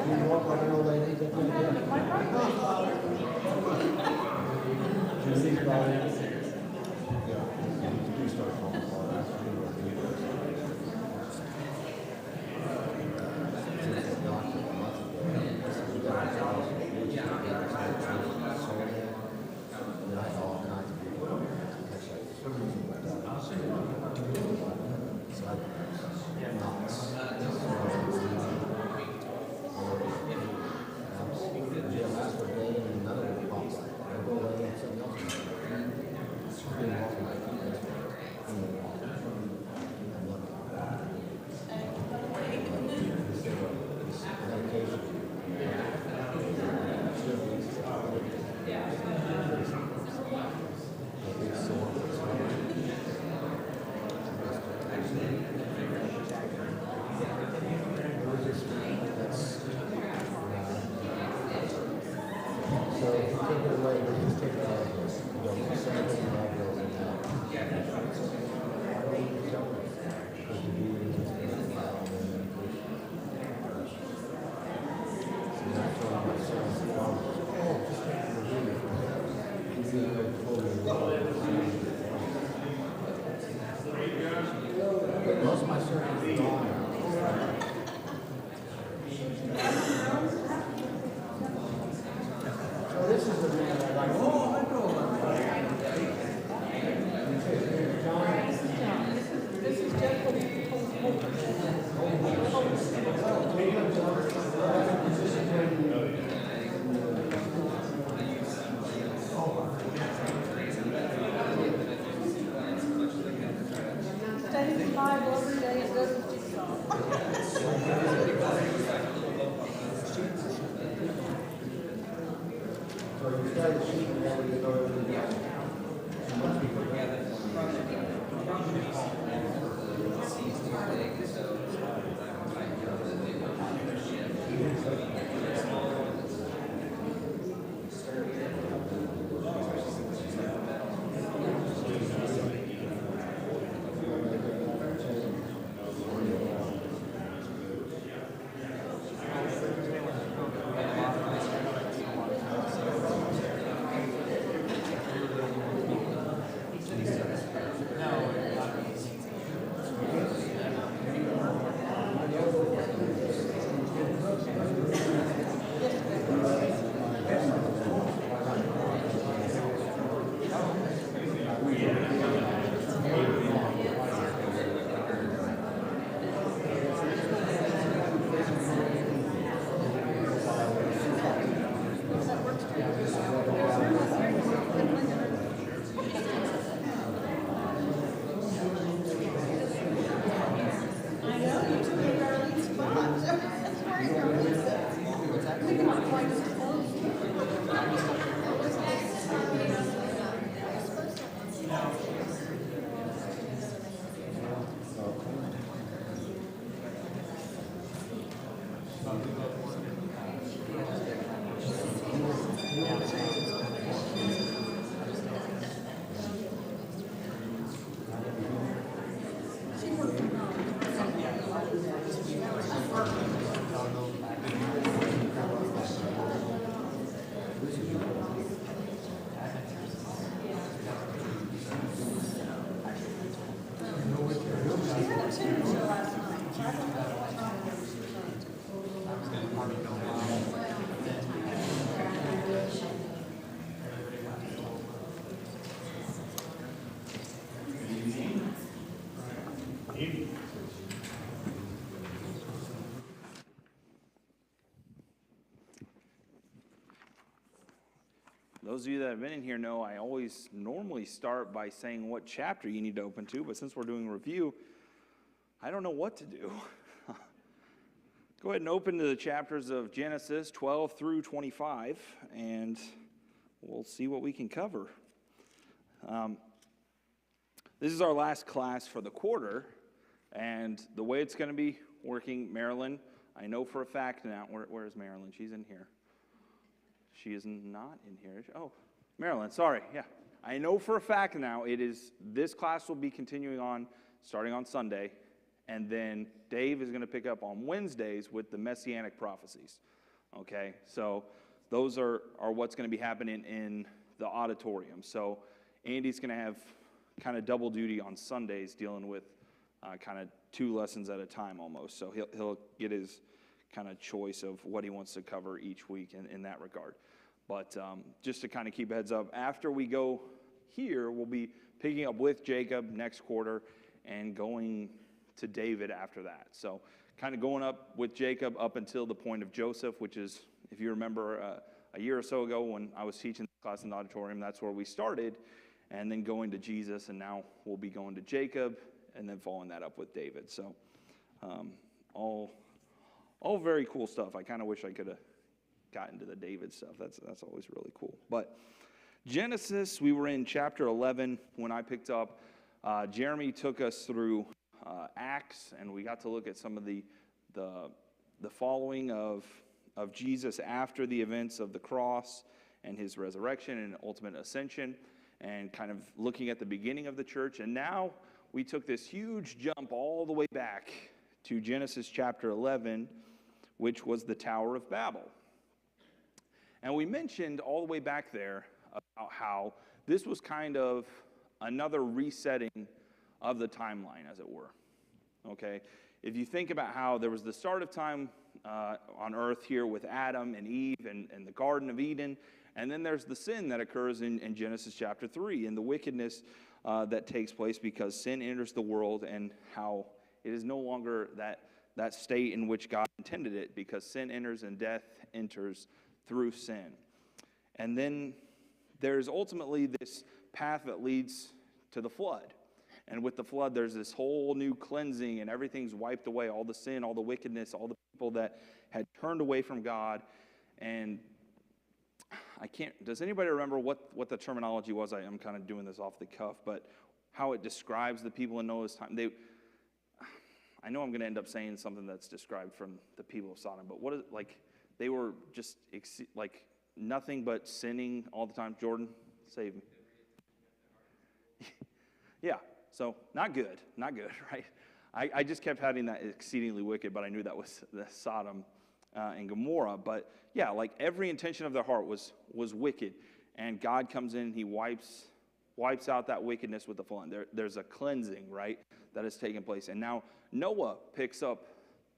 You walk like an old lady? Judy's body. Yeah, you start falling apart. Most of my surgery is gone now. So this is the man I like. Oh, I know about that. John. This is Jeff. Study the Bible every day and does what you So you start the sheet and then you go over to the other. Those of you that have been in here know I always normally start by saying what chapter you need to open to, but since we're doing a review, I don't know what to do. Go ahead and open to the chapters of Genesis 12 through 25, and we'll see what we can cover. This is our last class for the quarter, and the way it's going to be working, Marilyn, I know for a fact now, where is Marilyn? She's in here. She is not in here. Oh, Marilyn, sorry. Yeah. I know for a fact now this class will be continuing on starting on Sunday, And then Dave is going to pick up on Wednesdays with the Messianic prophecies. Okay, so those are what's going to be happening in the auditorium. So Andy's going to have kind of double duty on Sundays, dealing with kind of 2 lessons at a time almost. So he'll get his kind of choice of what he wants to cover each week in that regard. But just to kind of keep a heads up, after we go here, we'll be picking up with Jacob next quarter and going to David after that. So kind of going up with Jacob up until the point of Joseph, which is, if you remember, a year or so ago when I was teaching the class in the auditorium, that's where we started, and then going to Jesus, and now we'll be going to Jacob, and then following that up with David. So all very cool stuff. I kind of wish I could have gotten to the David stuff. That's always really cool. But Genesis, we were in chapter 11 when I picked up. Jeremy took us through Acts, and we got to look at some of the following of Jesus after the events of the cross and his resurrection and ultimate ascension, and kind of looking at the beginning of the church. And now we took this huge jump all the way back to Genesis chapter 11, which was the Tower of Babel. And we mentioned all the way back there about how this was kind of another resetting of the timeline, as it were. Okay? If you think about how there was the start of time on earth here with Adam and Eve and the Garden of Eden, and then there's the sin that occurs in Genesis chapter 3, and the wickedness that takes place because sin enters the world, and how it is no longer that state in which God intended it, because sin enters and death enters through sin. And then there's ultimately this path that leads to the flood. And with the flood, there's this whole new cleansing, and everything's wiped away, all the sin, all the wickedness, all the people that had turned away from God. And does anybody remember what the terminology was? I'm kind of doing this off the cuff, but how it describes the people in Noah's time. I know I'm going to end up saying something that's described from the people of Sodom, but what is, like, they were just like nothing but sinning all the time. Jordan, save me. Yeah, so not good, right? I just kept having that exceedingly wicked, but I knew that was the Sodom and Gomorrah. But yeah, like every intention of their heart was wicked, and God comes in and he wipes out that wickedness with the flood. There's a cleansing, right, that has taken place. And now Noah picks up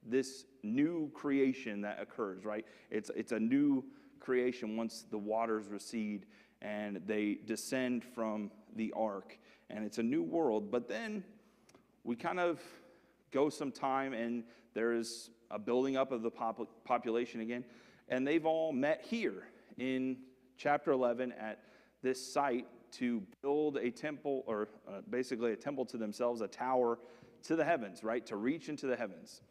this new creation that occurs, right? It's a new creation once the waters recede and they descend from the ark, and it's a new world. But then we kind of go some time, and there is a building up of the population again, and they've all met here in chapter 11 at this site to build a temple, or basically a temple to themselves, a tower to the heavens, right, to reach into the heavens.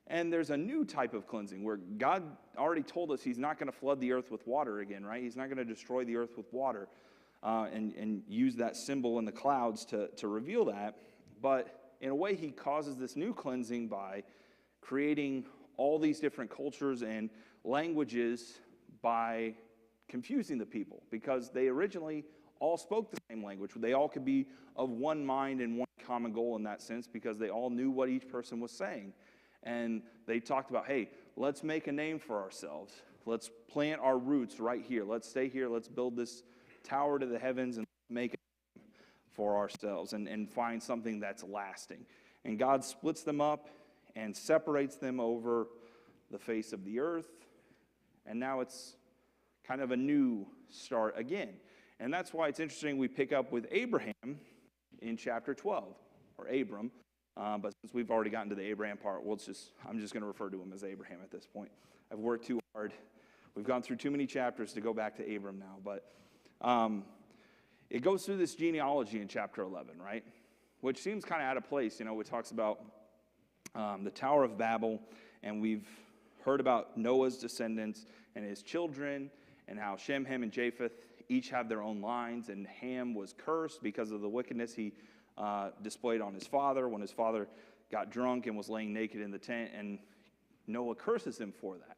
And there's a new type of cleansing where God already told us he's not going to flood the earth with water again, right? He's not going to destroy the earth with water and use that symbol in the clouds to reveal that. But in a way, he causes this new cleansing by creating all these different cultures and languages by confusing the people, because they originally all spoke the same language. They all could be of one mind and one common goal in that sense, because they all knew what each person was saying. And they talked about, hey, let's make a name for ourselves. Let's plant our roots right here. Let's stay here. Let's build this tower to the heavens and make a name for ourselves and find something that's lasting. And God splits them up and separates them over the face of the earth. And now it's kind of a new start again. And that's why it's interesting we pick up with Abraham in chapter 12, or Abram. But since we've already gotten to the Abraham part, I'm just going to refer to him as Abraham at this point. I've worked too hard. We've gone through too many chapters to go back to Abram now. But it goes through this genealogy in chapter 11, right? Which seems kind of out of place. You know, it talks about the Tower of Babel, and we've heard about Noah's descendants and his children, and how Shem, Ham, and Japheth each have their own lines, and Ham was cursed because of the wickedness he displayed on his father when his father got drunk and was laying naked in the tent, and Noah curses him for that.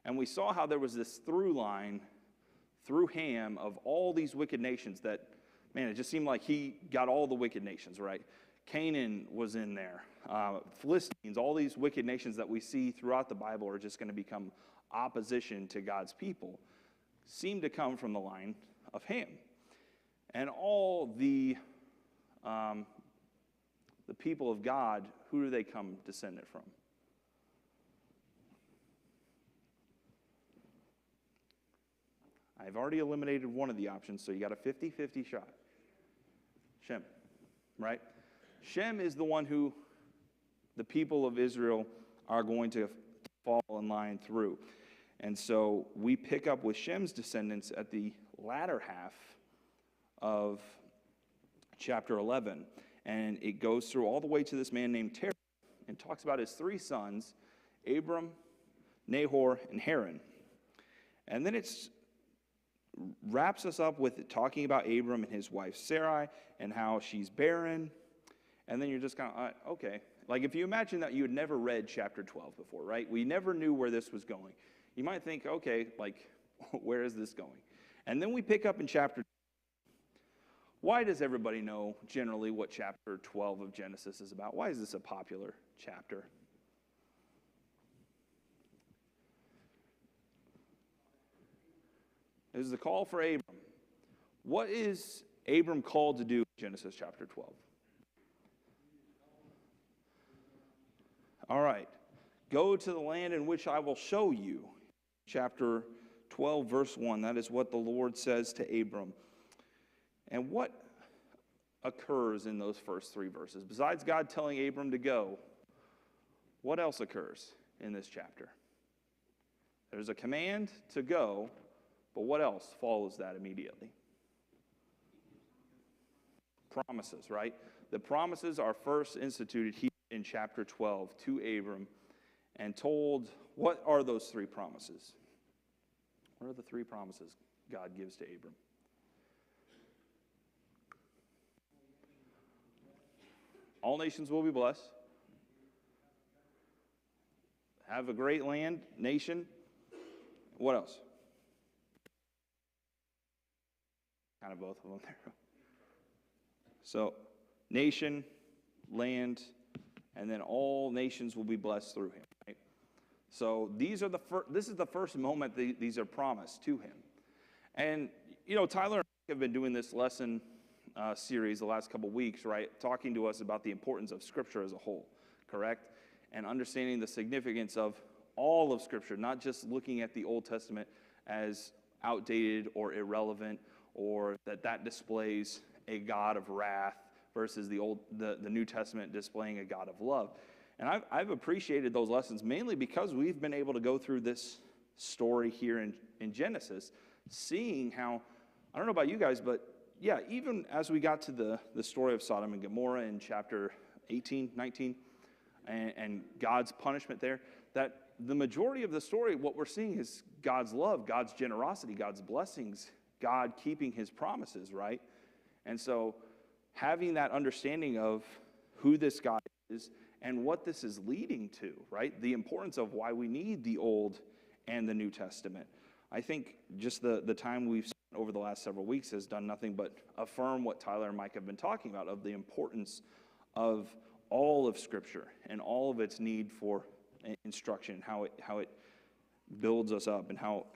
And we saw how there was this through line through Ham of all these wicked nations that, man, it just seemed like he got all the wicked nations, right? Canaan was in there. Philistines, all these wicked nations that we see throughout the Bible are just going to become opposition to God's people, seem to come from the line of Ham. And all the people of God, who do they come descendant from? I've already eliminated one of the options, so you got a 50-50 shot. Shem, right? Shem is the one who the people of Israel are going to fall in line through. And so we pick up with Shem's descendants at the latter half of chapter 11. And it goes through all the way to this man named Terah and talks about his three sons, Abram, Nahor, and Haran. And then it's wraps us up with talking about Abram and his wife Sarai and how she's barren. And then you're just kind of, okay. Like if you imagine that you had never read chapter 12 before, right? We never knew where this was going. You might think, okay, like, where is this going? And then we pick up in chapter 12. Why does everybody know generally what chapter 12 of Genesis is about? Why is this a popular chapter? It is the call for Abram. What is Abram called to do in Genesis chapter 12? All right. Go to the land in which I will show you. Chapter 12, verse 1. That is what the Lord says to Abram. And what occurs in those first three verses? Besides God telling Abram to go, what else occurs in this chapter? There's a command to go, but what else follows that immediately? Promises, right? The promises are first instituted here in chapter 12 to Abram and told, what are those three promises? What are the three promises God gives to Abram? All nations will be blessed. Have a great land, nation. What else? Kind of both of them there. So, nation, land, and then all nations will be blessed through him. Right? So this is the first moment these are promised to him. And, Tyler and I have been doing this lesson series the last couple weeks, right? Talking to us about the importance of Scripture as a whole, correct? And understanding the significance of all of Scripture, not just looking at the Old Testament as outdated or irrelevant, or that displays a God of wrath versus the New Testament displaying a God of love. And I've appreciated those lessons mainly because we've been able to go through this story here in Genesis, seeing how, I don't know about you guys, but yeah, even as we got to the story of Sodom and Gomorrah in chapter 18, 19, and God's punishment there, that the majority of the story, what we're seeing is God's love, God's generosity, God's blessings, God keeping his promises, right? And so having that understanding of who this God is and what this is leading to, right? The importance of why we need the Old and the New Testament. I think just the time we've spent over the last several weeks has done nothing but affirm what Tyler and Mike have been talking about of the importance of all of Scripture and all of its need for instruction, how it builds us up, and how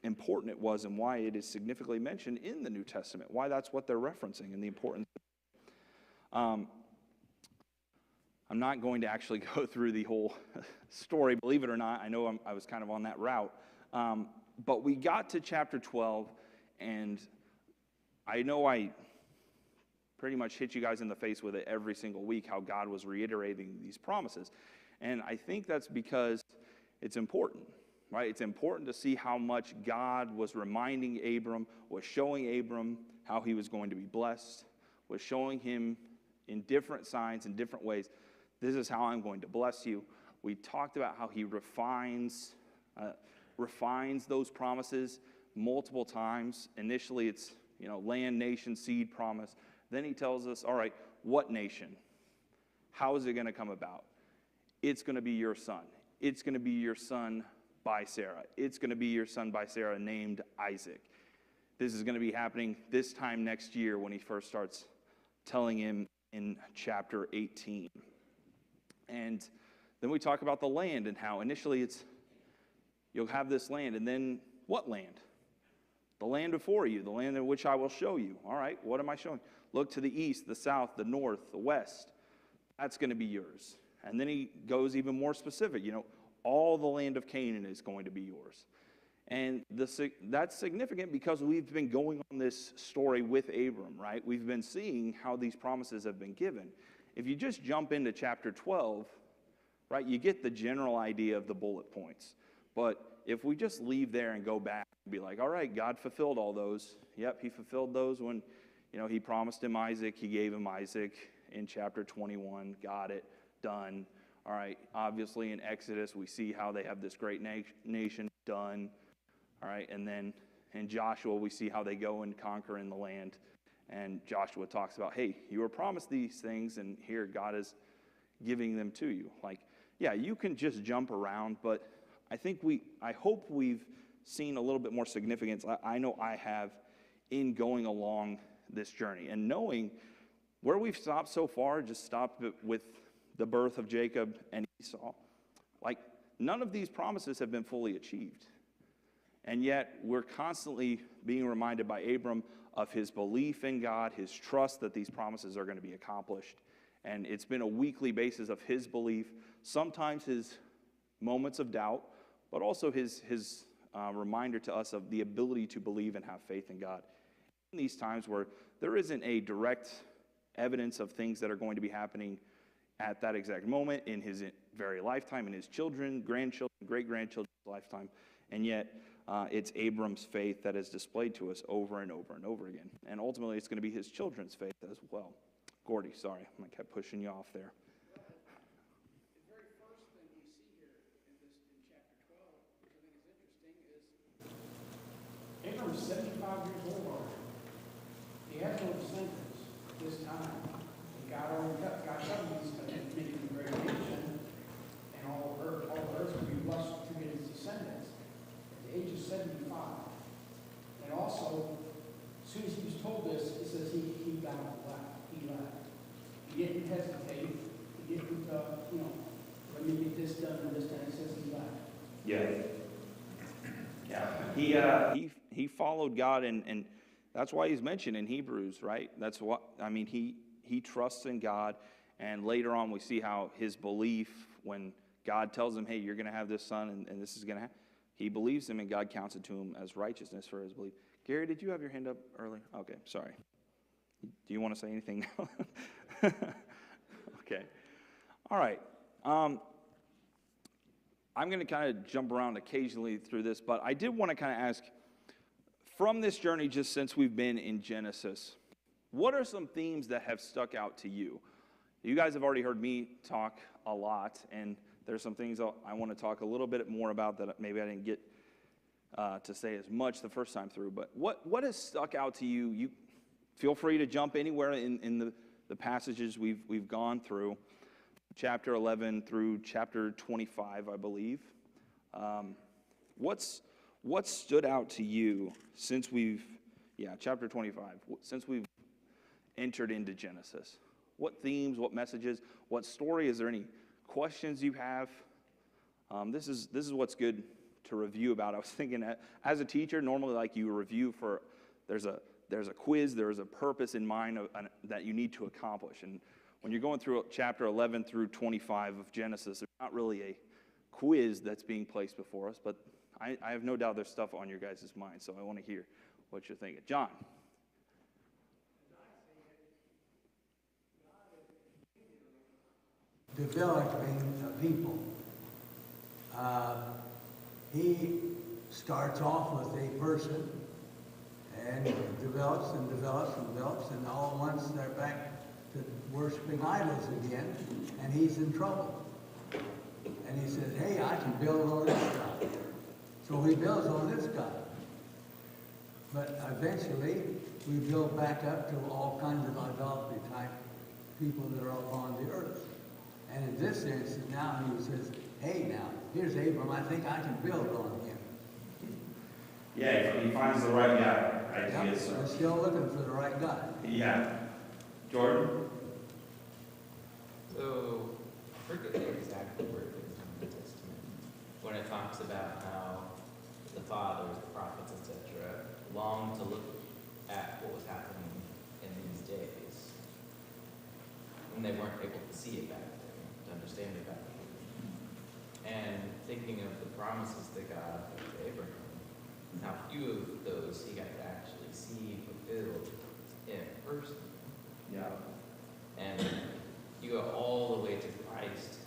important it was, and why it is significantly mentioned in the New Testament, why that's what they're referencing, and the importance. I'm not going to actually go through the whole story, believe it or not. I know I was kind of on that route. But we got to chapter 12, and I know I pretty much hit you guys in the face with it every single week, how God was reiterating these promises. And I think that's because it's important, right? It's important to see how much God was reminding Abram, was showing Abram how he was going to be blessed, was showing him in different signs, in different ways, this is how I'm going to bless you. We talked about how he refines those promises multiple times. Initially, it's land, nation, seed promise. Then he tells us, all right, what nation? How is it going to come about? It's going to be your son. It's going to be your son by Sarah. It's going to be your son by Sarah named Isaac. This is going to be happening this time next year when he first starts telling him in chapter 18. And then we talk about the land and how initially you'll have this land, and then what land? The land before you, the land in which I will show you. All right, what am I showing? Look to the east, the south, the north, the west. That's going to be yours. And then he goes even more specific. All the land of Canaan is going to be yours. And that's significant because we've been going on this story with Abram, right? We've been seeing how these promises have been given. If you just jump into chapter 12, right, you get the general idea of the bullet points. But if we just leave there and go back and be like, all right, God fulfilled all those. Yep, he fulfilled those when, he promised him Isaac. He gave him Isaac in chapter 21. Got it. Done. All right, obviously in Exodus, we see how they have this great nation. Done. All right, and then in Joshua, we see how they go and conquer in the land. And Joshua talks about, hey, you were promised these things, and here God is giving them to you. Like, yeah, you can just jump around, but I hope we've seen a little bit more significance. I know I have in going along this journey and knowing where we've stopped so far, just stopped with the birth of Jacob and Esau. Like, none of these promises have been fully achieved. And yet, we're constantly being reminded by Abram of his belief in God, his trust that these promises are going to be accomplished. And it's been a weekly basis of his belief, sometimes his moments of doubt, but also his reminder to us of the ability to believe and have faith in God. In these times where there isn't a direct evidence of things that are going to be happening at that exact moment in his very lifetime, in his children, grandchildren, great-grandchildren's lifetime, and yet it's Abram's faith that is displayed to us over and over and over again. And ultimately, it's going to be his children's faith as well. Gordy, sorry, I kept pushing you off there. The very first thing you see here in chapter 12, which I think is interesting, is Abram's 75 years old already. He has no descendants at this time. And God already got covenants to make him a great nation, and all the earth will be blessed to get his descendants. At the age of 75. And also, as soon as he was told this, it says he got up and left. He left. He didn't hesitate. He didn't, let me get this done and this done. It says he left. Yeah. He followed God, and that's why he's mentioned in Hebrews, right? That's what, he trusts in God, and later on we see how his belief, when God tells him, hey, you're going to have this son, and this is going to happen, he believes him, and God counts it to him as righteousness for his belief. Gary, did you have your hand up earlier? Okay, sorry. Do you want to say anything now? Okay. All right. I'm going to kind of jump around occasionally through this, but I did want to kind of ask, from this journey, just since we've been in Genesis, what are some themes that have stuck out to you? You guys have already heard me talk a lot, and there's some things I want to talk a little bit more about that maybe I didn't get to say as much the first time through. But what has stuck out to you? You feel free to jump anywhere in the passages we've gone through, chapter 11 through chapter 25, I believe. What stood out to you since chapter 25, since we've entered into Genesis? What themes, what messages, what story? Is there any questions you have? This is what's good to review about. I was thinking, as a teacher, normally like you review for, there's a quiz, there's a purpose in mind that you need to accomplish. And when you're going through chapter 11 through 25 of Genesis, there's not really a quiz that's being placed before us, but I have no doubt there's stuff on your guys' mind, so I want to hear what you're thinking. John. Developing a people. He starts off with a person and develops and develops and develops, and all at once they're back to worshiping idols again, and he's in trouble. And he says, hey, I can build on this God. So he builds on this God. But eventually, we build back up to all kinds of idolatry type people that are upon the earth. And in this instance, now he says, hey, now, here's Abram. I think I can build on him. Yeah, he finds the right guy. Yep, we're still looking for the right guy. Yeah. Jordan? So, I forget the exact word in the New Testament when it talks about how the fathers, the prophets, etc., longed to look at what was happening in these days when they weren't able to see it back then, to understand it back then. And thinking of the promises that God gave to Abraham, how few of those he got to actually see fulfilled in person. Yeah. And you go all the way to Christ,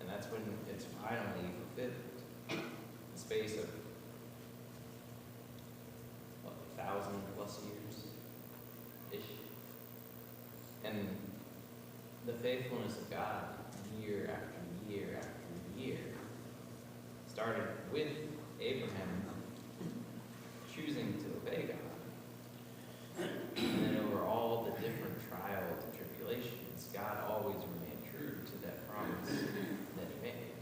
and that's when it's finally fulfilled. The space of, 1,000+ years-ish. And the faithfulness of God, year after year after year, started with Abraham choosing to obey God. And then over all the different trials and tribulations, God always remained true to that promise that he made,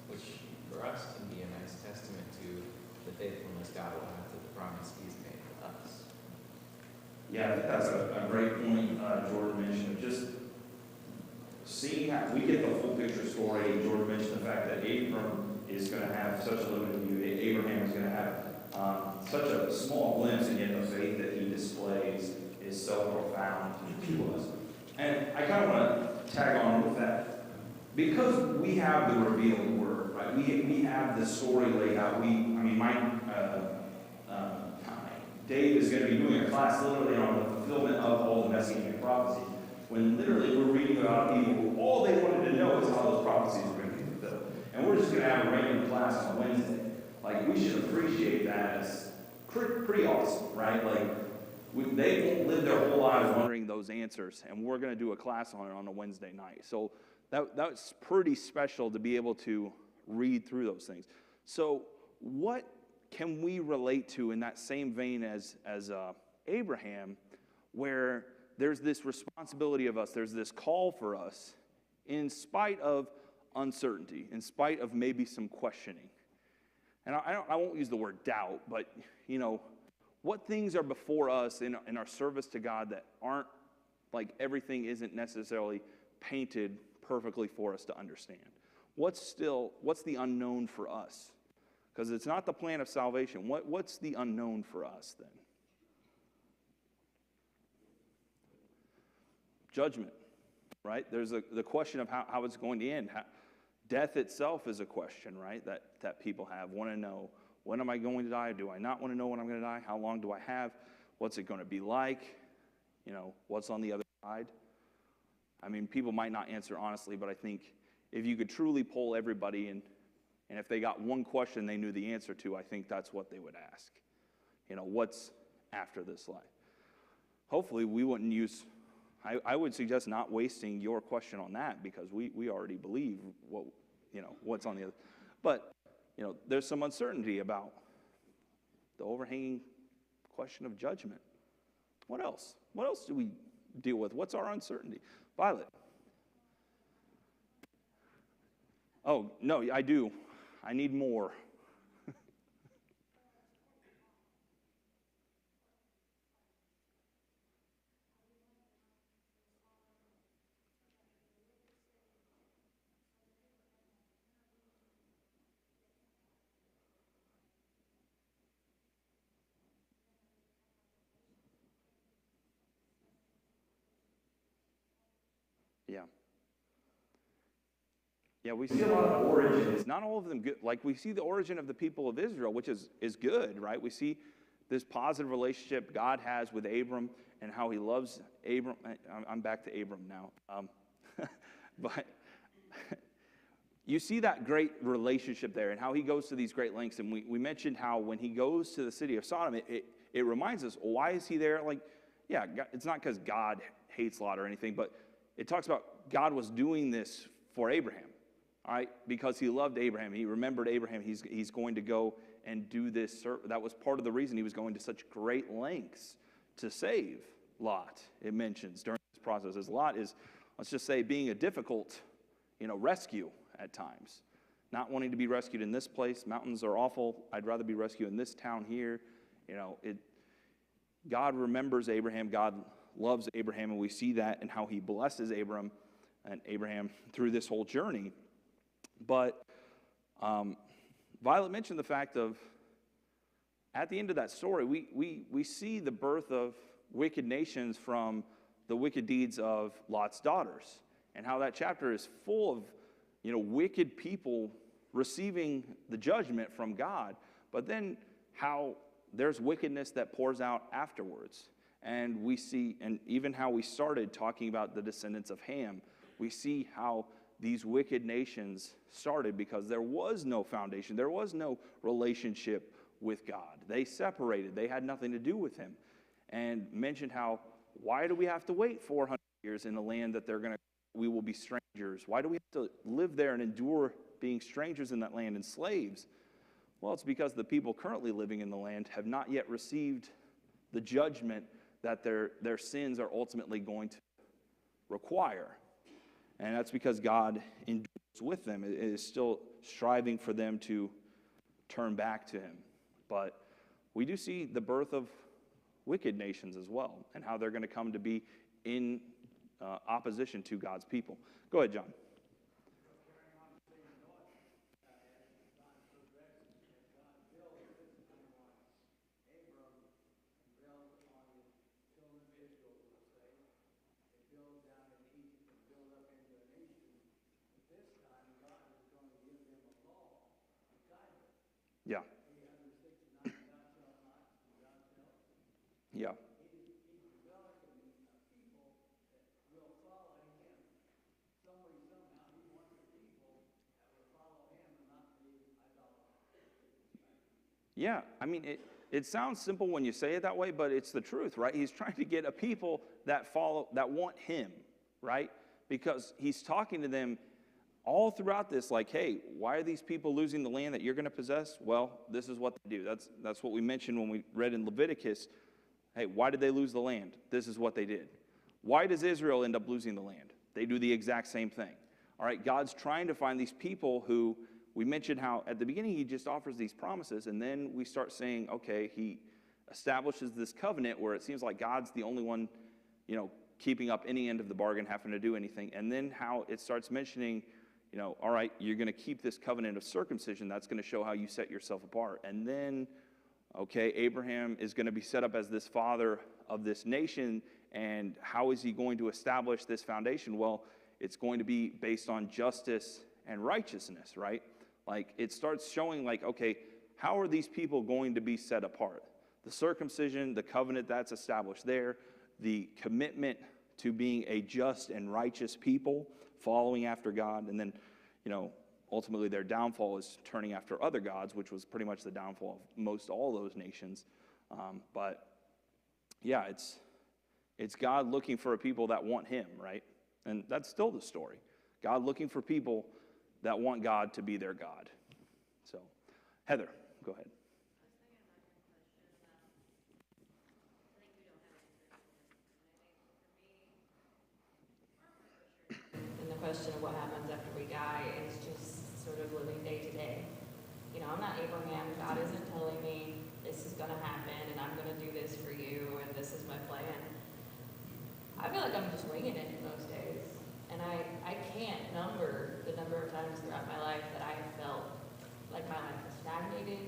which for us can be a nice testament to the faithfulness God will have to the promise he's made to us. Yeah, I think that's a great point Jordan mentioned. Just seeing how we get the full picture story. Jordan mentioned the fact that Abram is going to have such a limited view. Abraham is going to have such a small glimpse, and yet the faith that he displays is so profound to us. And I kind of want to tag on with that. Because we have the revealed word, right? We have the story laid out. Dave is going to be doing a class literally on the fulfillment of all the messianic prophecies, when literally we're reading about people who all they wanted to know is how those prophecies were going to be fulfilled. And we're just going to have a random class on Wednesday. Like, we should appreciate that as pretty awesome, right? Like, they won't live their whole lives wondering those answers, and we're going to do a class on it on a Wednesday night. So that's pretty special to be able to read through those things. So what can we relate to in that same vein as Abraham, where there's this responsibility of us, there's this call for us, in spite of uncertainty, in spite of maybe some questioning? And I won't use the word doubt, but, what things are before us in our service to God that aren't, like, everything isn't necessarily painted perfectly for us to understand? What's the unknown for us? Because it's not the plan of salvation. What's the unknown for us then? Judgment, right? There's the question of how it's going to end. Death itself is a question, right, that people have, want to know. When am I going to die? Do I not want to know when I'm going to die? How long do I have? What's it going to be like? What's on the other side? I mean, people might not answer honestly, but I think if you could truly poll everybody and if they got one question they knew the answer to, I think that's what they would ask. What's after this life? Hopefully we wouldn't use, I would suggest not wasting your question on that, because we already believe what's on the other. But, there's some uncertainty about the overhanging question of judgment. What else? What else do we deal with? What's our uncertainty? Violet. Oh, no, I do. I need more. Yeah. Yeah, we see a lot of origins. Not all of them good. Like, we see the origin of the people of Israel, which is good, right? We see this positive relationship God has with Abram and how he loves Abram. I'm back to Abram now. But you see that great relationship there and how he goes to these great lengths. And we mentioned how when he goes to the city of Sodom, it reminds us, why is he there? Like, yeah, it's not because God hates Lot or anything, but it talks about God was doing this for Abraham. All right, because he loved Abraham. He remembered Abraham. He's going to go and do this. That was part of the reason he was going to such great lengths to save Lot. It mentions during this process, as Lot is, let's just say, being a difficult, rescue at times. Not wanting to be rescued in this place. Mountains are awful. I'd rather be rescued in this town here. God remembers Abraham. God loves Abraham, and we see that in how he blesses Abram and Abraham through this whole journey. But Violet mentioned the fact of, at the end of that story, we see the birth of wicked nations from the wicked deeds of Lot's daughters, and how that chapter is full of, wicked people receiving the judgment from God, but then how there's wickedness that pours out afterwards. And we see, and even how we started talking about the descendants of Ham, we see how these wicked nations started because there was no foundation, there was no relationship with God. They separated, they had nothing to do with him. And mentioned how, why do we have to wait 400 years in a land that we will be strangers? Why do we have to live there and endure being strangers in that land and slaves? Well, it's because the people currently living in the land have not yet received the judgment that their sins are ultimately going to require. And that's because God endures with them. It is still striving for them to turn back to him. But we do see the birth of wicked nations as well, and how they're going to come to be in opposition to God's people. Go ahead, John. Yeah. Yeah. Yeah, I mean, it sounds simple when you say it that way, but it's the truth, right? He's trying to get a people that want him, right? Because he's talking to them all throughout this, like, hey, why are these people losing the land that you're going to possess? Well, this is what they do. That's what we mentioned when we read in Leviticus. Hey, why did they lose the land? This is what they did. Why does Israel end up losing the land? They do the exact same thing. All right, God's trying to find these people who, we mentioned how at the beginning he just offers these promises, and then we start saying, okay, he establishes this covenant where it seems like God's the only one, keeping up any end of the bargain, having to do anything. And then how it starts mentioning, all right, you're going to keep this covenant of circumcision. That's going to show how you set yourself apart. And then, okay, Abraham is going to be set up as this father of this nation, and how is he going to establish this foundation? Well, it's going to be based on justice and righteousness, right? Like, it starts showing, like, okay, how are these people going to be set apart? The circumcision, the covenant that's established there, the commitment to being a just and righteous people, following after God, and then, ultimately their downfall is turning after other gods, which was pretty much the downfall of most all those nations. But yeah, it's God looking for a people that want him, right? And that's still the story. God looking for people that want God to be their God. So, Heather, go ahead. And the question of what happens after we die is just sort of living day to day. I'm not Abraham. God isn't telling me this is going to happen and I'm going to do this for you and this is my plan. I feel like I'm just winging it most days. And I can't number the number of times throughout my life that I have felt like my life is stagnated.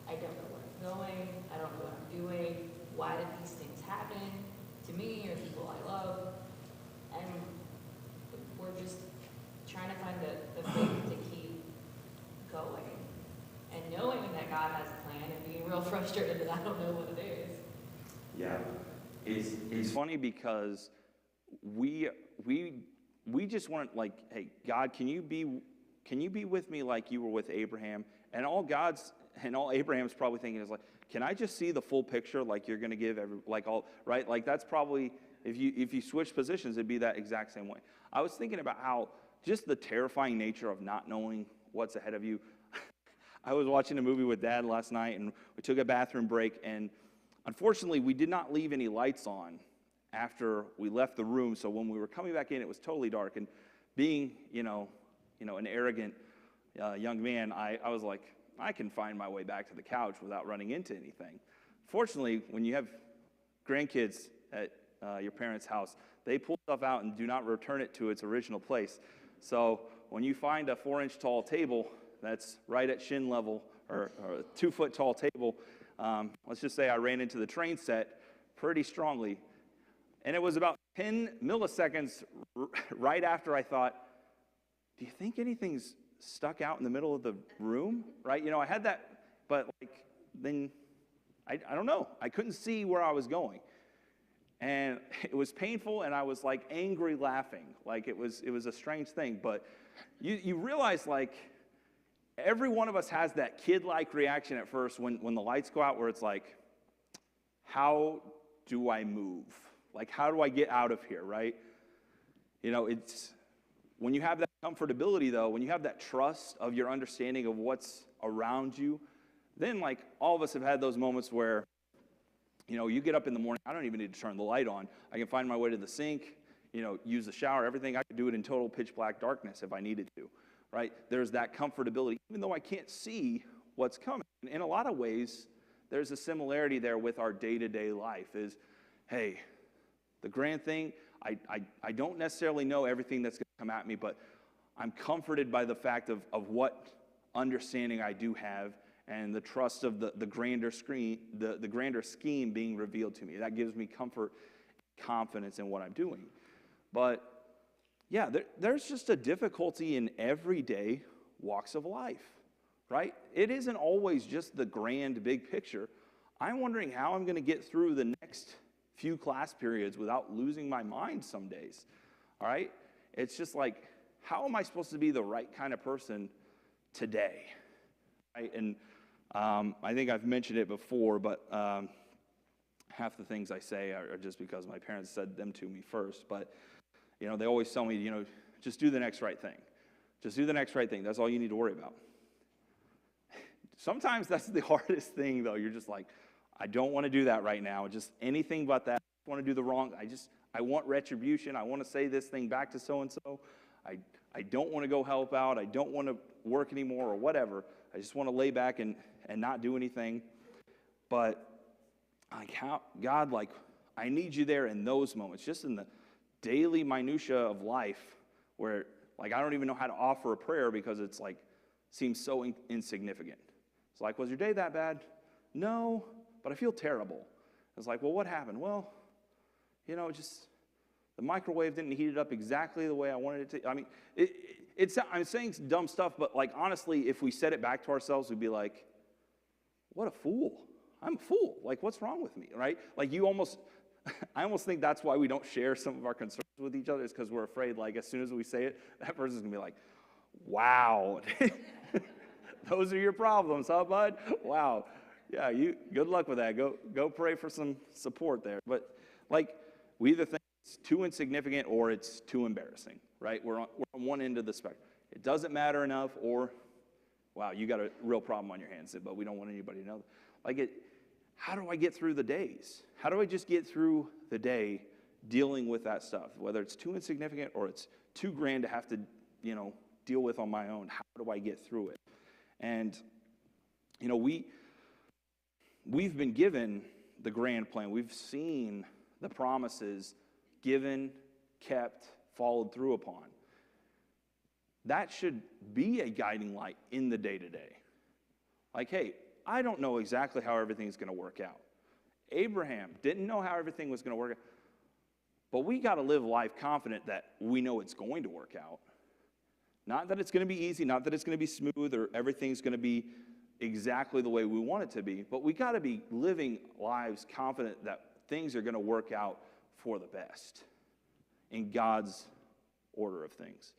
I don't know where I'm going. I don't know what I'm doing. Why did these things happen to me or people I love? And we're just trying to find the faith to keep going. And knowing that God has a plan and being real frustrated that I don't know what it is. Yeah. It's funny because we just want, like, hey, God, can you be with me like you were with Abraham? And all Abraham's probably thinking is like, can I just see the full picture like you're going to give right? Like that's probably, if you switch positions, it'd be that exact same way. I was thinking about how just the terrifying nature of not knowing what's ahead of you. I was watching a movie with Dad last night, and we took a bathroom break, and unfortunately, we did not leave any lights on after we left the room, so when we were coming back in, it was totally dark, and being, an arrogant young man, I was like, I can find my way back to the couch without running into anything. Fortunately, when you have grandkids at your parents' house, they pull stuff out and do not return it to its original place. So when you find a 4-inch tall table that's right at shin level, or a 2-foot tall table, let's just say I ran into the train set pretty strongly. And it was about 10 milliseconds right after I thought, do you think anything's stuck out in the middle of the room? Right? I had that, but then I don't know. I couldn't see where I was going. And it was painful, and I was angry laughing. It was a strange thing. But you realize every one of us has that kid-like reaction at first when the lights go out, where it's how do I move? How do I get out of here, right? It's when you have that comfortability, though, when you have that trust of your understanding of what's around you, then all of us have had those moments where, you get up in the morning, I don't even need to turn the light on. I can find my way to the sink, use the shower, everything. I could do it in total pitch black darkness if I needed to, right? There's that comfortability, even though I can't see what's coming. In a lot of ways, there's a similarity there with our day-to-day life is, hey, the grand thing, I don't necessarily know everything that's going to come at me, but I'm comforted by the fact of what understanding I do have and the trust of the grander scheme being revealed to me. That gives me comfort, confidence in what I'm doing. But yeah, there's just a difficulty in everyday walks of life, right? It isn't always just the grand big picture. I'm wondering how I'm going to get through the next few class periods without losing my mind some days, all right? It's just how am I supposed to be the right kind of person today? Right? And I think I've mentioned it before, but half the things I say are just because my parents said them to me first. But, they always tell me, just do the next right thing. Just do the next right thing. That's all you need to worry about. Sometimes that's the hardest thing, though. You're just I don't want to do that right now. Just anything but that. I want to do the wrong. I want retribution. I want to say this thing back to so-and-so. I don't want to go help out. I don't want to work anymore or whatever. I just want to lay back and not do anything. But God, I need you there in those moments, just in the daily minutia of life where I don't even know how to offer a prayer because it's seems so insignificant. It's was your day that bad? No, but I feel terrible. It's well, what happened? Well, just the microwave didn't heat it up exactly the way I wanted it to. I mean, I'm saying some dumb stuff, but honestly, if we said it back to ourselves, we'd be what a fool. I'm a fool. What's wrong with me, right? I almost think that's why we don't share some of our concerns with each other, is because we're afraid, as soon as we say it, that person's going to be wow, those are your problems, huh, bud? Wow. Yeah, good luck with that. Go pray for some support there. But, we either think it's too insignificant or it's too embarrassing, right? We're on one end of the spectrum. It doesn't matter enough, or, wow, you got a real problem on your hands, but we don't want anybody to know. How do I get through the days? How do I just get through the day dealing with that stuff? Whether it's too insignificant or it's too grand to have to, deal with on my own. How do I get through it? And, we've been given the grand plan. We've seen the promises given, kept, followed through upon. That should be a guiding light in the day-to-day. Hey, I don't know exactly how everything's going to work out. Abraham didn't know how everything was going to work out. But we got to live life confident that we know it's going to work out. Not that it's going to be easy, not that it's going to be smooth or everything's going to be exactly the way we want it to be, but we got to be living lives confident that things are going to work out for the best in God's order of things.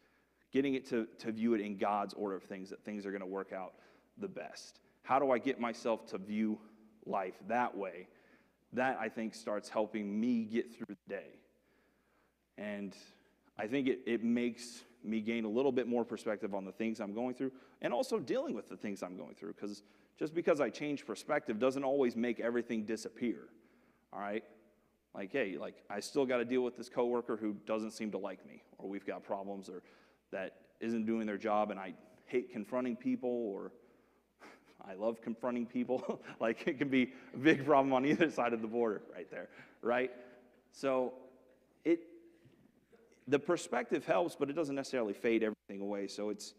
Getting it to view it in God's order of things, that things are going to work out the best. How do I get myself to view life that way? That, I think, starts helping me get through the day. And I think it makes me gain a little bit more perspective on the things I'm going through and also dealing with the things I'm going through, because just because I change perspective doesn't always make everything disappear, all right? Hey, I still got to deal with this coworker who doesn't seem to like me, or we've got problems, or that isn't doing their job, and I hate confronting people, or I love confronting people. It can be a big problem on either side of the border right there, right? So the perspective helps, but it doesn't necessarily fade everything away. So it's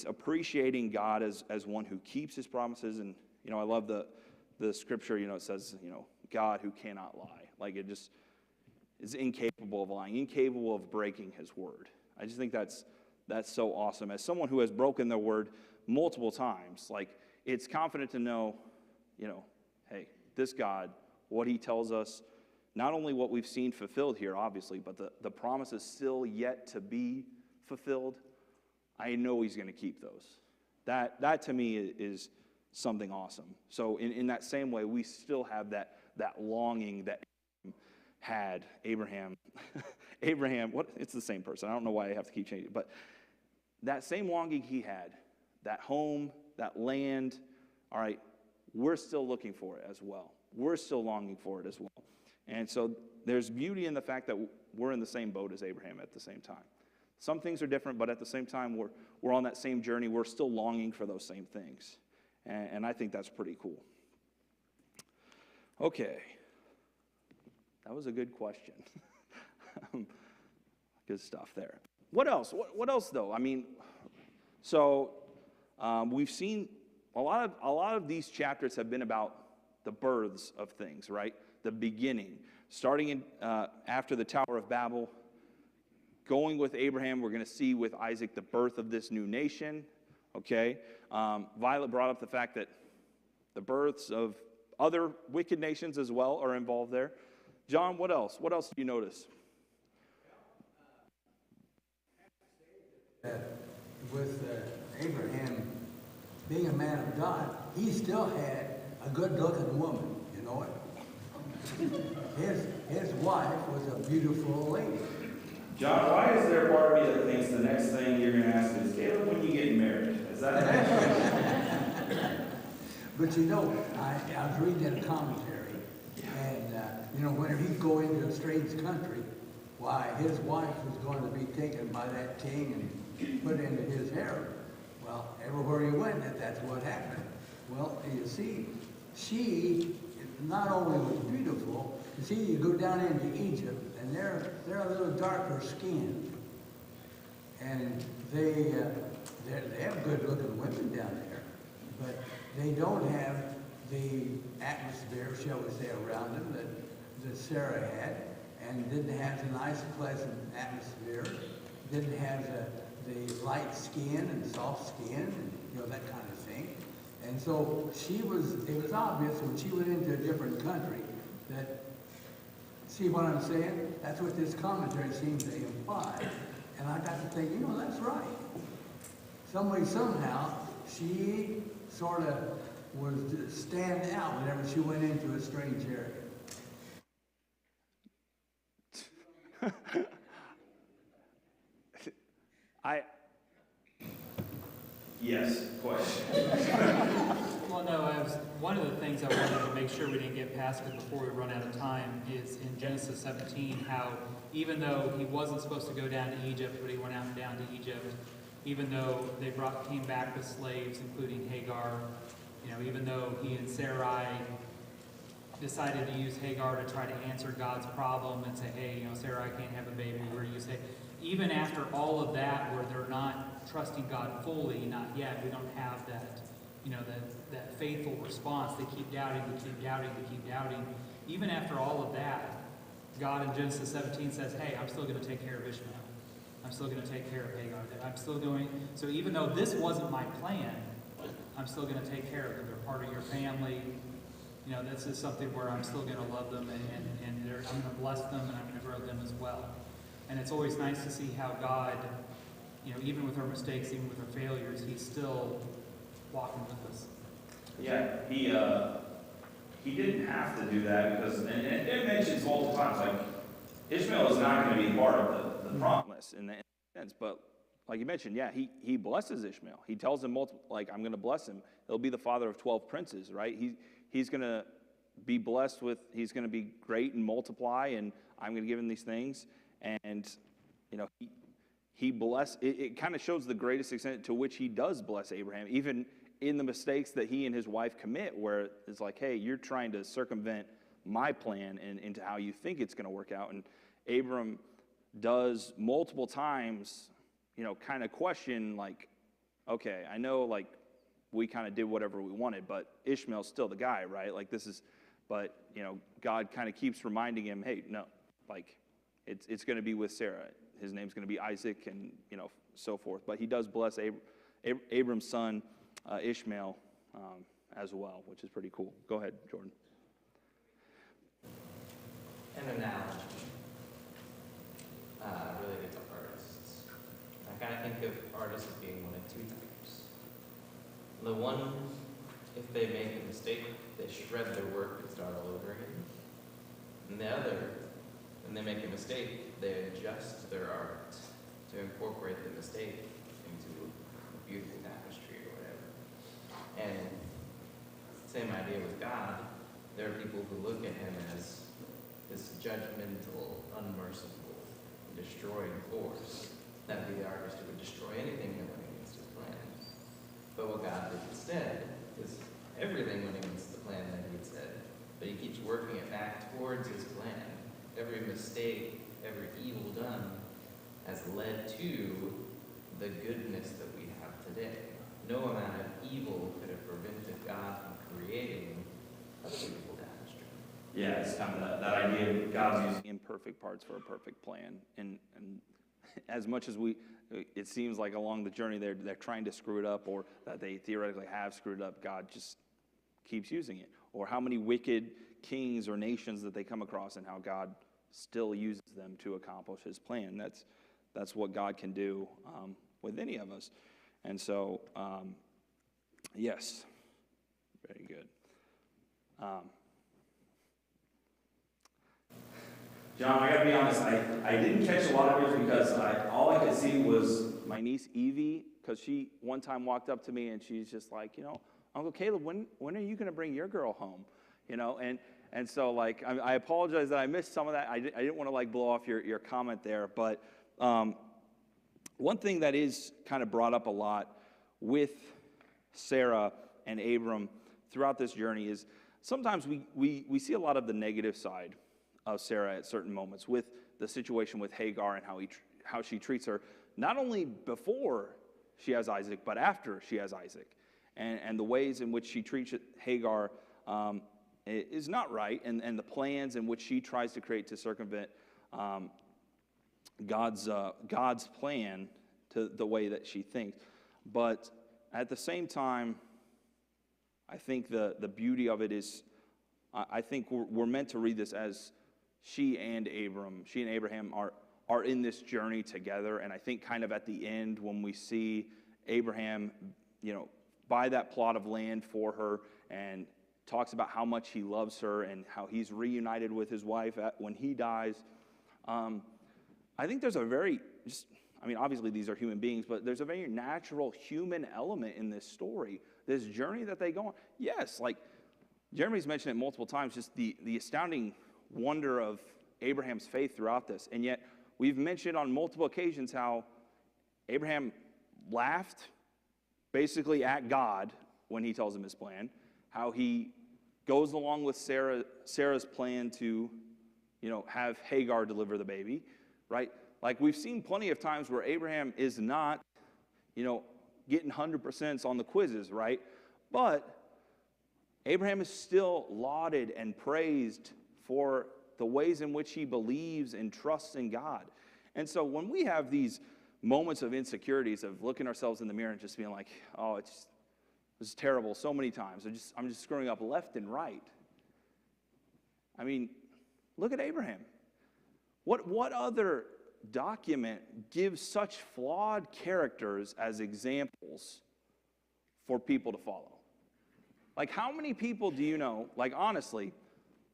appreciating God as one who keeps his promises. And, I love the scripture, it says, God who cannot lie. Like, it just is incapable of lying, incapable of breaking his word. I just think that's so awesome. As someone who has broken their word multiple times, like, it's confident to know, hey, this God, what he tells us, not only what we've seen fulfilled here, obviously, but the promise is still yet to be fulfilled. I know he's going to keep those. That to me is something awesome. So in that same way, we still have that longing that had Abraham. It's the same person. I don't know why I have to keep changing it, but that same longing he had, that home, that land, all right, we're still looking for it as well. We're still longing for it as well. And so there's beauty in the fact that we're in the same boat as Abraham at the same time. Some things are different, but at the same time, we're on that same journey. We're still longing for those same things. And I think that's pretty cool. Okay. That was a good question. Good stuff there. What else? What else, though? I mean, so we've seen a lot of these chapters have been about the births of things, right? The beginning. Starting after the Tower of Babel, going with Abraham, we're going to see with Isaac the birth of this new nation, okay? Violet brought up the fact that the births of other wicked nations as well are involved there. John, what else? What else do you notice? With Abraham being a man of God, he still had a good-looking woman, you know it? His wife was a beautiful lady. John, why is there a part of me that thinks the next thing you're going to ask is, Caleb, when you get married? Is that But I was reading a commentary, and whenever he'd go into a strange country, why, his wife was going to be taken by that king and put into his harem. Well, everywhere he went, that's what happened. Well, you see, she not only was beautiful, you see, you go down into Egypt, and they're a little darker skinned, and they have good-looking women down there, but they don't have the atmosphere, shall we say, around them that Sarah had, and didn't have the nice, pleasant atmosphere, didn't have the light skin and soft skin, and that kind of thing. And so it was obvious when she went into a different country that, see what I'm saying? That's what this commentary seems to imply. And I got to think, that's right. Some way, somehow, she sort of was to stand out whenever she went into a strange area. Yes, question. Well, no, one of the things I wanted to make sure we didn't get past it before we run out of time is in Genesis 17, how even though he wasn't supposed to go down to Egypt, but he went out and down to Egypt, even though they came back with slaves, including Hagar, even though he and Sarai decided to use Hagar to try to answer God's problem and say, hey, Sarai can't have a baby, where do you say? Even after all of that, where they're not trusting God fully, not yet, we don't have that, that faithful response. They keep doubting, they keep doubting, they keep doubting. Even after all of that, God in Genesis 17 says, hey, I'm still going to take care of Ishmael. I'm still going to take care of Hagar. I'm still going, so even though this wasn't my plan, I'm still going to take care of them. They're part of your family. This is something where I'm still going to love them, and I'm going to bless them, and I'm going to grow them as well. And it's always nice to see how God, even with our mistakes, even with our failures, he's still walking with us. Yeah, he didn't have to do that because, and it mentions multiple times, like, Ishmael is not going to be part of the promise in that sense, but like you mentioned, yeah, he blesses Ishmael. He tells him I'm going to bless him. He'll be the father of 12 princes, right? He's going to be blessed with, he's going to be great and multiply, and I'm going to give him these things. And, he blessed, it kind of shows the greatest extent to which he does bless Abraham, even in the mistakes that he and his wife commit, where it's like, hey, you're trying to circumvent my plan and into how you think it's going to work out. And Abram does multiple times, kind of question, like, okay, I know, like, we kind of did whatever we wanted, but Ishmael's still the guy, right? Like, but, God kind of keeps reminding him, hey, no, like, it's going to be with Sarah. His name's going to be Isaac, and, so forth. But he does bless Abram's son, Ishmael, as well, which is pretty cool. Go ahead, Jordan. An analogy related to artists. I kind of think of artists as being one of two types. The one, if they make a mistake, they shred their work and start all over again. And the other, when they make a mistake, they adjust their art to incorporate the mistake into a beautiful tapestry or whatever. And same idea with God. There are people who look at him as this judgmental, unmerciful, destroying force. That would be the artist who would destroy anything that went against his plan. But what God did instead is everything went against the plan that he had said, but he keeps working it back towards his plan. Every mistake, every evil done has led to the goodness that we have today. No amount of evil could have prevented God from creating a beautiful tapestry. Yeah, it's kind of that idea of God's using imperfect parts for a perfect plan. And as much as it seems like along the journey they're trying to screw it up, or that they theoretically have screwed it up, God just keeps using it. Or how many wicked kings or nations that they come across, and how God still uses them to accomplish his plan. That's what God can do with any of us. And so, yes, very good. John, I gotta be honest, I didn't catch a lot of yours because all I could see was my niece Evie, because she one time walked up to me and she's just like, Uncle Caleb, when are you gonna bring your girl home? And so, like, I apologize that I missed some of that. I didn't want to, like, blow off your comment there. But one thing that is kind of brought up a lot with Sarah and Abram throughout this journey is sometimes we see a lot of the negative side of Sarah at certain moments, with the situation with Hagar and how she treats her, not only before she has Isaac, but after she has Isaac. And the ways in which she treats Hagar is not right, and the plans in which she tries to create to circumvent God's plan to the way that she thinks. But at the same time, I think the beauty of it is, I think we're meant to read this as she and Abraham are in this journey together. And I think kind of at the end, when we see Abraham, buy that plot of land for her and talks about how much he loves her and how he's reunited with his wife when he dies. I think there's obviously these are human beings, but there's a very natural human element in this story, this journey that they go on. Yes, like Jeremy's mentioned it multiple times, just the astounding wonder of Abraham's faith throughout this. And yet we've mentioned on multiple occasions how Abraham laughed basically at God when he tells him his plan, how he goes along with Sarah's plan to, have Hagar deliver the baby, right? Like, we've seen plenty of times where Abraham is not, getting 100% on the quizzes, right? But Abraham is still lauded and praised for the ways in which he believes and trusts in God. And so when we have these moments of insecurities, of looking ourselves in the mirror and just being like, oh, this is terrible so many times, I'm just screwing up left and right. I mean, look at Abraham. What other document gives such flawed characters as examples for people to follow? Like, how many people do you know, like, honestly,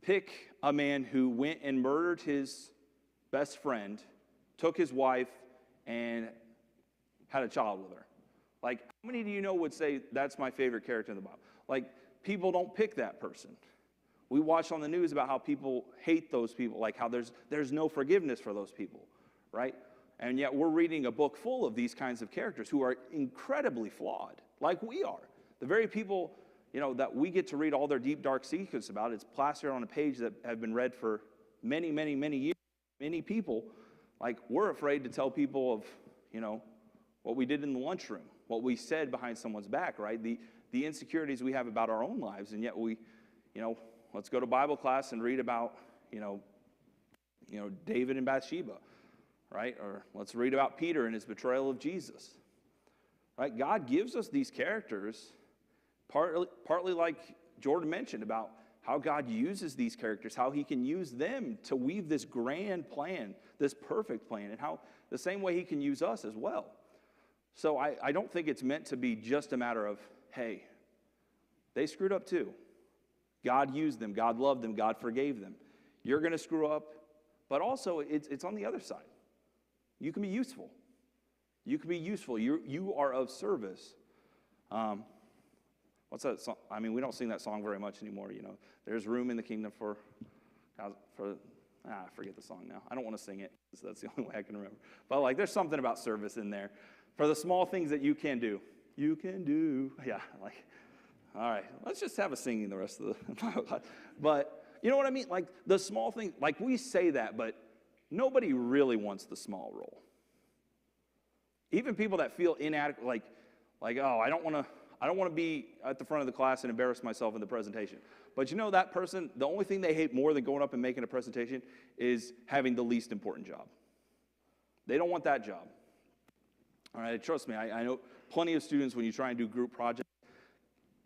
pick a man who went and murdered his best friend, took his wife, and had a child with her? Like, how many do you know would say, that's my favorite character in the Bible? Like, people don't pick that person. We watch on the news about how people hate those people, like how there's no forgiveness for those people, right? And yet we're reading a book full of these kinds of characters who are incredibly flawed, like we are. The very people, that we get to read all their deep, dark secrets about. It's plastered on a page that have been read for many, many, many years. Many people, like, we're afraid to tell people of, what we did in the lunchroom, what we said behind someone's back, right? The insecurities we have about our own lives, and yet we, let's go to Bible class and read about, David and Bathsheba, right? Or let's read about Peter and his betrayal of Jesus, right? God gives us these characters, partly like Jordan mentioned about how God uses these characters, how he can use them to weave this grand plan, this perfect plan, and how the same way he can use us as well. So I don't think it's meant to be just a matter of, hey, they screwed up too. God used them, God loved them, God forgave them. You're going to screw up, but also it's on the other side. You can be useful. You can be useful. You are of service. What's that song? I mean, we don't sing that song very much anymore, There's room in the kingdom I forget the song now. I don't want to sing it, so that's the only way I can remember. But there's something about service in there. For the small things that you can do. You can do. Yeah, all right, let's just have a singing the rest of the But you know what I mean? The small thing, we say that, but nobody really wants the small role. Even people that feel inadequate, oh, I don't want to be at the front of the class and embarrass myself in the presentation. But that person, the only thing they hate more than going up and making a presentation is having the least important job. They don't want that job. All right, trust me, I know plenty of students when you try and do group projects,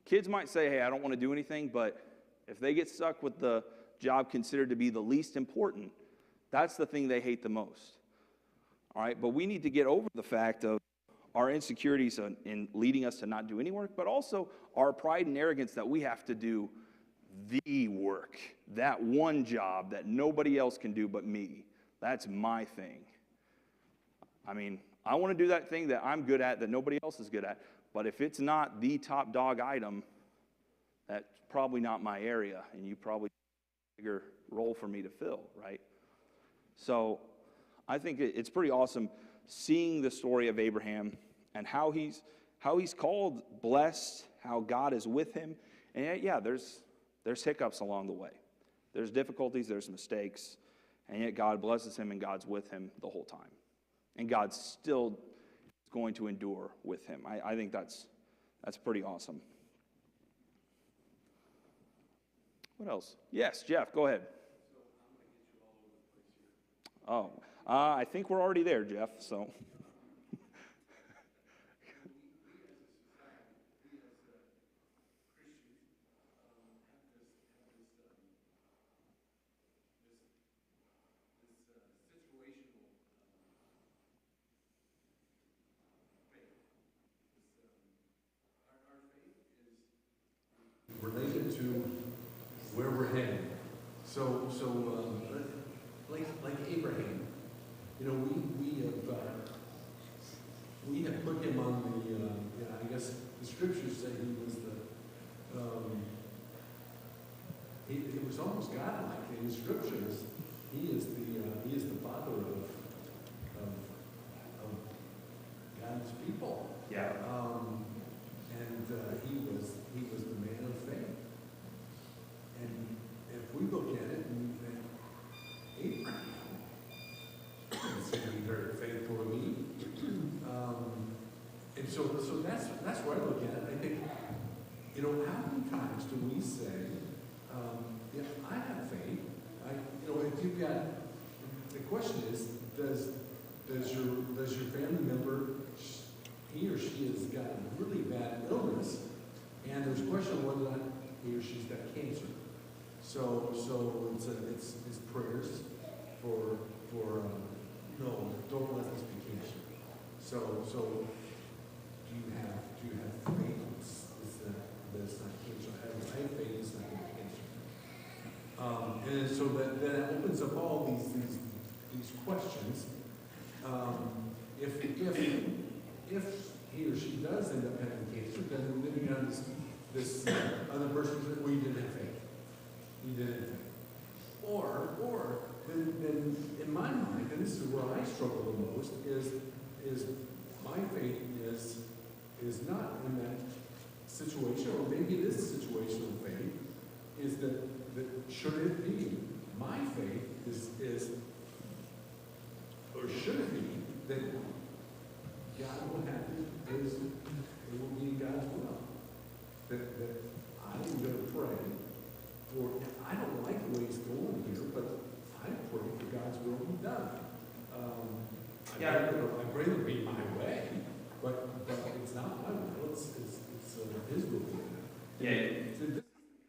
kids might say, hey, I don't want to do anything, but if they get stuck with the job considered to be the least important, that's the thing they hate the most. All right, but we need to get over the fact of our insecurities in leading us to not do any work, but also our pride and arrogance that we have to do the work, that one job that nobody else can do but me. That's my thing. I mean, I want to do that thing that I'm good at that nobody else is good at, but if it's not the top dog item, that's probably not my area, and you probably have a bigger role for me to fill, right? So I think it's pretty awesome seeing the story of Abraham and how he's called blessed, how God is with him. And yet, yeah, there's hiccups along the way. There's difficulties, there's mistakes, and yet God blesses him and God's with him the whole time. And God's still going to endure with him. I think that's pretty awesome. What else? Yes, Jeff, go ahead. Oh, I think we're already there, Jeff, so. Related to where we're headed. So like Abraham, we have put him on the, I guess the scriptures say he was it was almost godlike in the scriptures. He is the father of God's people. Yeah. And he was the man of faith. And if we look at it, and Abraham seemed to be very faithful to me. And so that's where I look at it. I think, how many times do we say, yeah, I have faith. If you've got, the question is, does your family member, he or she has got a really bad illness, and there's a question of whether or not he or she's got cancer. So it's prayers for no, don't let this be cancer. So do you have faith that it's not cancer? I have faith it's not going to be cancer. And so that opens up all these questions. If he or she does end up having cancer, then living on this other person that we didn't have faith. He didn't have faith. Or then in my mind, and this is where I struggle the most, is my faith is not in that situation, or maybe it is situational faith, is that should it be my faith is or should it be that God will have it as it will be God's will? That I'm going to pray, or I don't like the way it's going here, but I pray for God's will to be done. I'd rather be my way, but it's not my will, it's His will. Yeah. So this is the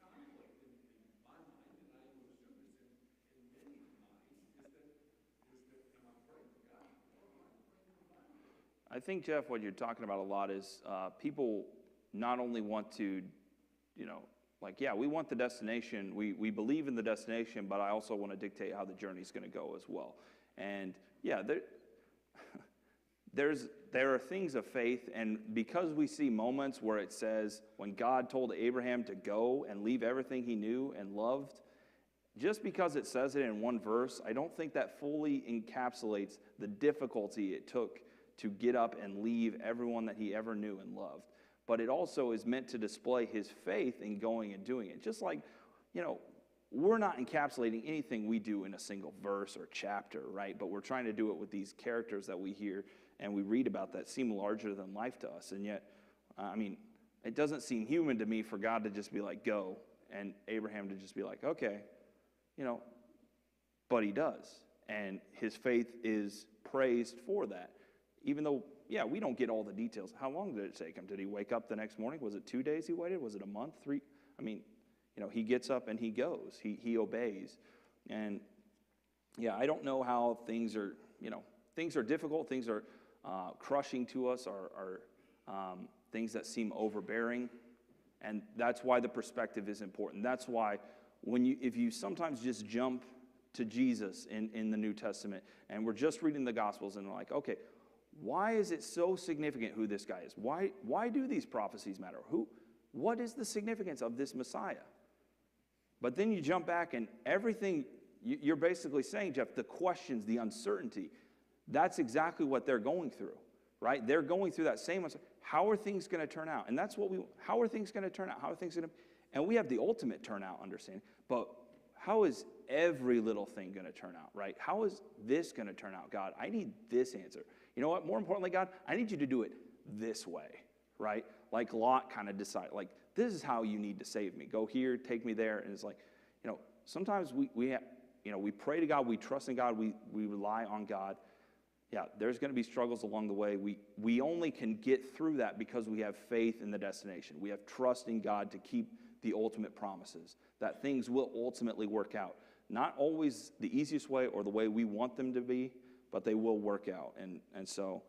conflict in my mind, and I would assume it's in many minds, is that am I praying for God, or am I praying for my will? I think, Jeff, what you're talking about a lot is people not only want to, like, yeah, we want the destination, we believe in the destination, but I also want to dictate how the journey's going to go as well. And yeah, there are things of faith, and because we see moments where it says when God told Abraham to go and leave everything he knew and loved, just because it says it in one verse, I don't think that fully encapsulates the difficulty it took to get up and leave everyone that he ever knew and loved. But it also is meant to display his faith in going and doing it. Just like, we're not encapsulating anything we do in a single verse or chapter, right? But we're trying to do it with these characters that we hear and we read about that seem larger than life to us. And yet, it doesn't seem human to me for God to just be like, go, and Abraham to just be like, okay, but he does. And his faith is praised for that. Even though, yeah, we don't get all the details. How long did it take him? Did he wake up the next morning? Was it 2 days he waited? Was it a month, 3? He gets up and he goes. He obeys. And, yeah, I don't know how things are, things are difficult. Things are crushing to us, are things that seem overbearing. And that's why the perspective is important. That's why if you sometimes just jump to Jesus in the New Testament, and we're just reading the Gospels, and we're like, okay, why is it so significant who this guy is? Why do these prophecies matter? What is the significance of this Messiah? But then you jump back and everything, you're basically saying, Jeff, the questions, the uncertainty, that's exactly what they're going through, right? They're going through that same, how are things going to turn out? And that's how are things going to turn out? How are things going to, and we have the ultimate turnout understanding, but how is every little thing going to turn out, right? How is this going to turn out, God? I need this answer. You know what? More importantly, God, I need you to do it this way, right? Like Lot kind of decided, like, this is how you need to save me. Go here, take me there. And it's like, sometimes we pray to God, we trust in God, we rely on God. Yeah, there's going to be struggles along the way. We only can get through that because we have faith in the destination. We have trust in God to keep the ultimate promises, that things will ultimately work out. Not always the easiest way or the way we want them to be, but they will work out. And so,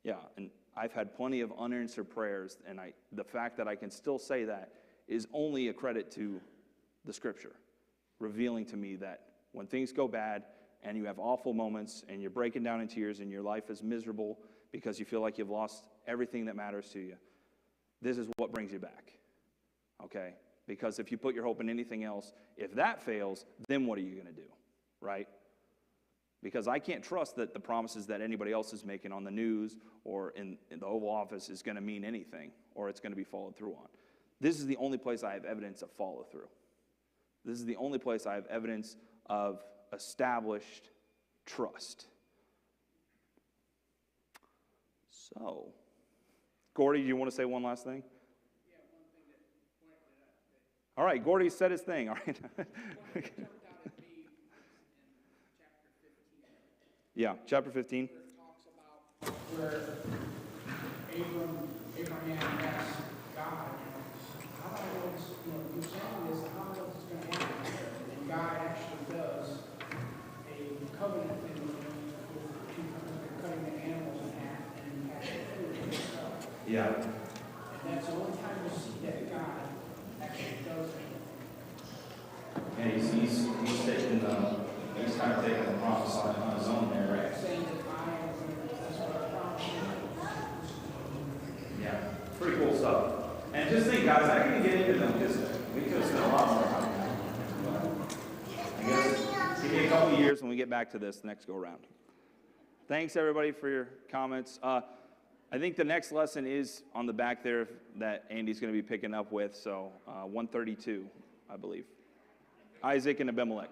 yeah, and I've had plenty of unanswered prayers, and the fact that I can still say that is only a credit to the Scripture, revealing to me that when things go bad and you have awful moments and you're breaking down in tears and your life is miserable because you feel like you've lost everything that matters to you, this is what brings you back, okay? Because if you put your hope in anything else, if that fails, then what are you going to do, right? Because I can't trust that the promises that anybody else is making on the news or in the Oval Office is going to mean anything or it's going to be followed through on. This is the only place I have evidence of follow-through. This is the only place I have evidence of established trust. So, Gordy, do you want to say one last thing? Yeah, one thing that pointed out. All right, Gordy said his thing. All right. What jumped out at me in chapter 15. Yeah, chapter 15. Where it talks about where Abraham asked God, how do I know this, you're saying this, how do I know this is going to happen? And God actually does a covenant thing with cutting the animals in half and having food and stuff. Yeah. And that's the only time you see that God actually does it. And he's taking he's kind of taking the promise on his own there, right? Saying that that's what I promised you. Yeah, pretty cool stuff. And just think, guys, I can get into them because we could have spent a lot more time. I guess give me a couple of years when we get back to this next go around. Thanks everybody for your comments. I think the next lesson is on the back there that Andy's going to be picking up with, so 132, I believe. Isaac and Abimelech.